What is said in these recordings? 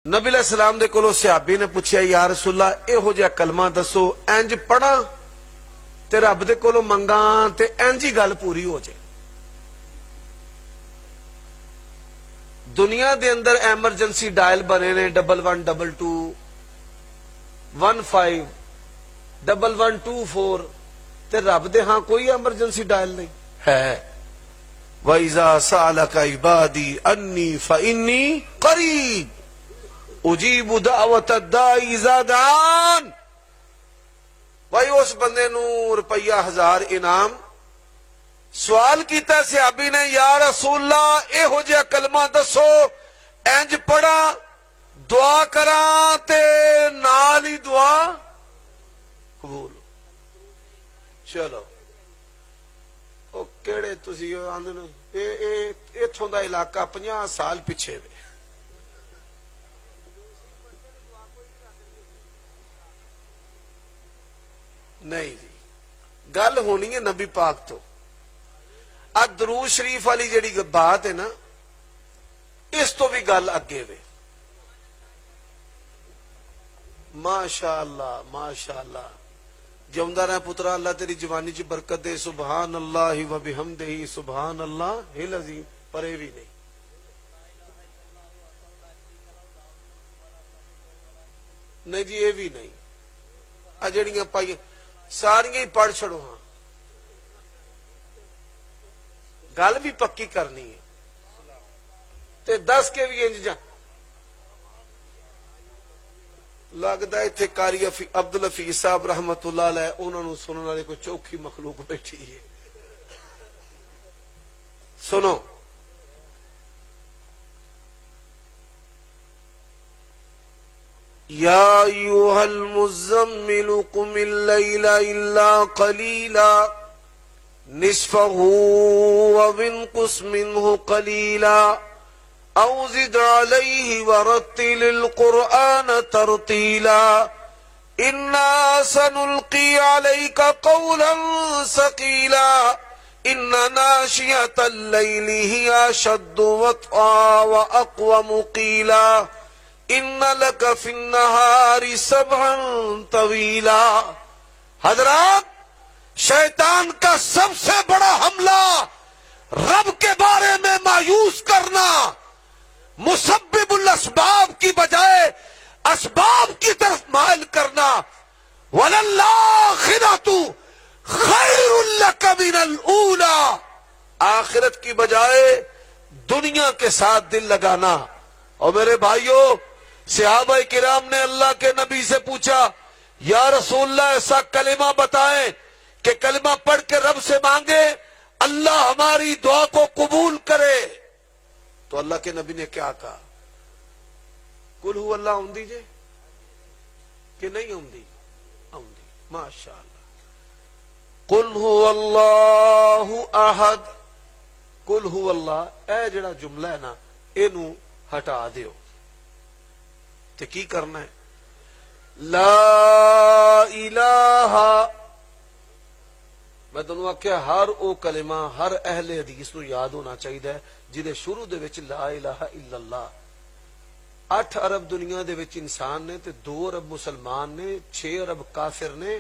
نبی علیہ السلام دے کولو صحابی نے پوچھا یا رسول اللہ ایہو جہا کلمہ دسو انج پڑھا تے رب دے کولو منگاں تے انج ہی گل پوری ہو جائے۔ دنیا دے اندر ایمرجنسی ڈائل بنے نے 1122 15 1124 تے رب دے ہاں کوئی ایمرجنسی ڈائل نہیں ہے۔ وَإِذَا سَأَلَكَ عِبَادِي أَنِّي فَإِنِّي قَرِيبٌ اجیب دعوت الداعی اذا دعان۔ بھائی اس بندے نو روپیہ 1000 انعام۔ سوال کیتا صحابی نے یا رسول اللہ اے ہو جا کلمہ دسو انج پڑھا دعا کراں تے نال ہی دعا قبول۔ چلو او کیڑے تسی آندے نو ایتھوں دا علاقہ 50 سال پیچھے وے۔ نہیں جی گل ہونی ہے نبی پاک تو۔ درود شریف والی جڑی بات ہے نا اس تو بھی گل اگے وے۔ ماشاء اللہ ماشاء اللہ جیوندا رہ پترا، اللہ تیری جوانی چ برکت دے۔ سبحان اللہ و بحمدہ سبحان اللہ العظیم۔ پر یہ بھی نہیں، نہیں جی یہ بھی نہیں، آ جڑیاں پائی ساریاں ہی پڑھ چھڑو۔ ہاں گل بھی پکی کرنی ہے تے دس کے بھی انج جا لگتا ہے اتنے کاری عبد الحفیظ صاحب رحمت اللہ علیہ انہوں نے سننے والے کوئی چوکھی مخلوق بیٹھی ہے۔ سنو یا ایھا المزمل قم اللیل الا قلیلا نصفه وانقص منه قلیلا او زد علیہ ورتل القرآن ترتیلا انا سنلقی علیک قولا ثقیلا ان ناشئۃ اللیل ہی اشد وطئا واقوم قیلا ان لک فی النہار سبحا طویلا۔ حضرات شیطان کا سب سے بڑا حملہ رب کے بارے میں مایوس کرنا، مسبب الاسباب کی بجائے اسباب کی طرف مائل کرنا۔ وَلَلْآخِرَةُ خَيْرٌ لَكَ مِنَ الْأُولَى، آخرت کی بجائے دنیا کے ساتھ دل لگانا۔ اور میرے بھائیوں صحابہ کرام نے اللہ کے نبی سے پوچھا یا رسول اللہ ایسا کلمہ بتائیں کہ کلمہ پڑھ کے رب سے مانگے اللہ ہماری دعا کو قبول کرے۔ تو اللہ کے نبی نے کیا کہا؟ قل ہو اللہ ہوندی جے کہ نہیں ہوندی؟ ہوندی ماشاء اللہ۔ قل ہو اللہ احد، قل ہو اللہ اے جڑا جملہ ہے نا اینو ہٹا دیو تے کی کرنا ہے؟ لا الہ، میں تنوں آکھیا ہر او کلمہ ہر اہل حدیث نو یاد ہونا چاہیے جہدے شروع دے وچ لا الہ الا اللہ۔ 8 ارب دنیا دے وچ انسان نے تے 2 ارب مسلمان نے، 6 ارب کافر نے،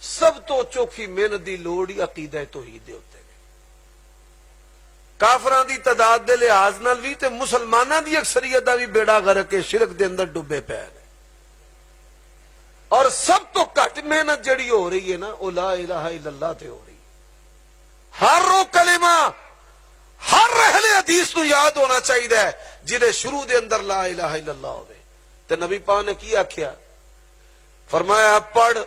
سب تو چوکھی محنت دی لوڑ ہی عقیدہ توحید دے ہوتے ہیں۔ کافراں دی تعداد دے لحاظ نال بھی تے مسلماناں دی اکثریت دا بھی بیڑا غرق کے شرک دے اندر ڈبے پے نے۔ اور سب تو گھٹ محنت جڑی ہو رہی ہے نا وہ لا الہ الا اللہ تے ہو رہی ہے۔ ہر وہ کلمہ ہر اہل حدیث نو یاد ہونا چاہیے جنہیں شروع دے اندر لا الہ الا اللہ ہوئے۔ تے نبی پاک نے کی آکھیا؟ فرمایا پڑھ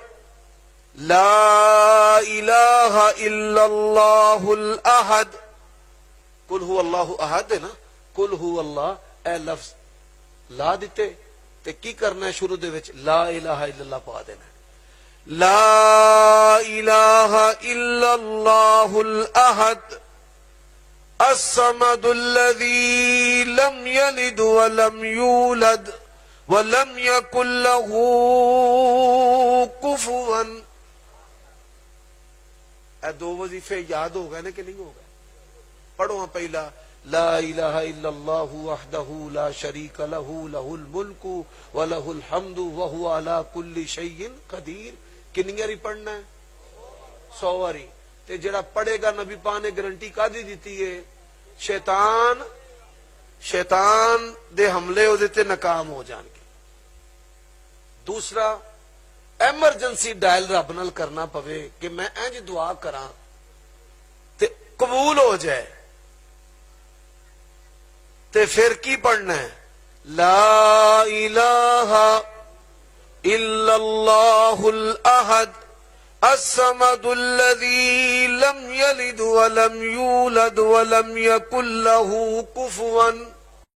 لا الہ الا اللہ الاحد۔ قل ہو اللہ احد ہے نا، قل ہو اللہ اے لفظ لا دیتے تے کی کرنا ہے؟ شروع دے وچ لا الہ الا اللہ پا دینا ہے۔ لا الہ الا اللہ الاحد الصمد الذی لم یلد ولم یولد ولم یکن له کفوا۔ اے 2 وظیفے یاد ہو گئے نا کہ نہیں ہو گئے؟ پڑھو ہاں پہلا لا الہ الا اللہ وحدہ لا شریک لہ لہ الملک ولہ الحمد وہو علی کل شیء قدیر. کنی واری پڑھنا ہے؟ 100 واری. تے جڑا پڑھے گا نبی پاک نے گارنٹی کادی دیتی ہے؟ شیطان دے حملے او تے ناکام ہو جان گے. دوسرا ایمرجنسی ڈائل رب نال کرنا پوے کہ میں انج دعا کراں تے قبول ہو جائے. تے پھر کی پڑھنا ہے؟ لا الہ الا اللہ الاحد الصمد الذی لم یلد ولم یولد ولم یکن لہ کفوا